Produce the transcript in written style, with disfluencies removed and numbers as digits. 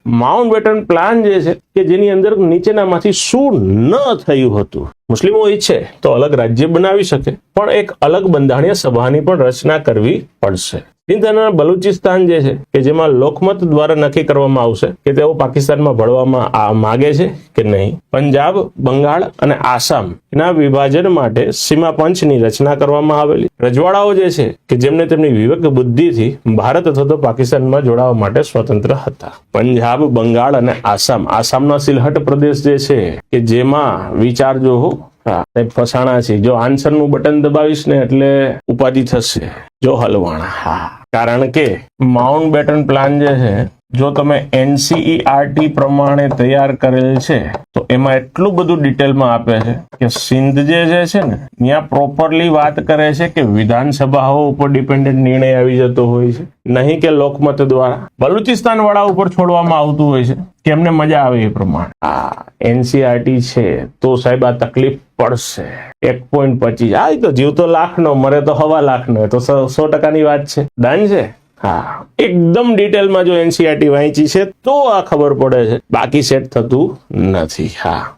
Mountbatten plan જે છે કે જેની અંદર નીચેનામાંથી શું ન થયું હતું. મુસ્લિમો ઈચ્છે તો અલગ રાજ્ય બનાવી શકે, પણ એક અલગ બંધારણીય સભાની પણ રચના કરવી પડશે. સિંધ અને બલુચિસ્તાન જે છે કે જેમાં લોકમત દ્વારા નક્કી કરવામાં આવશે કે તેઓ પાકિસ્તાનમાં ભળવામાં માગે છે કે નહીં. પંજાબ, બંગાળ અને આસામ ના વિભાજન માટે સીમા પંચની રચના કરવામાં આવેલી. રજવાડાઓ જે છે કે જેમને તેમની વિવેક બુદ્ધિથી ભારત અથવા તો પાકિસ્તાનમાં જોડાવા માટે સ્વતંત્ર હતા. પંજાબ, બંગાળ અને આસામનો સિલહટ પ્રદેશ જે છે કે જેમાં વિચારજો ફસાણા છે. જો આન્સર નું બટન દબાવીશ ને એટલે ઉપાધિ થશે. જો હલવાણા, કારણ કે માઉન્ટબેટન પ્લાન જે છે જો તમે NCERT પ્રમાણે તૈયાર કરેલ છે તો એમાં એટલું બધું ડિટેલમાં આપે છે કે સિંધ જે છે ને ત્યાં પ્રોપરલી વાત કરે છે કે વિધાનસભાઓ ઉપર ડિપેન્ડન્ટ નિર્ણય આવી જતો હોય છે, નહીં કે લોકમત દ્વારા. બલુચિસ્તાન વાળા ઉપર છોડવામાં આવતું હોય છે કે એમને મજા આવે એ પ્રમાણે. NCERT છે તો સાહેબ આ તકલીફ પડશે. 1.25 આ તો જીવતો લાખનો, મરે તો 1.25 લાખનો, તો 100% વાત છે. ડન છે. એકદમ ડિટેલમાં જો NCERT વાંચી છે તો આ ખબર પડે છે, બાકી સેટ થતું નથી.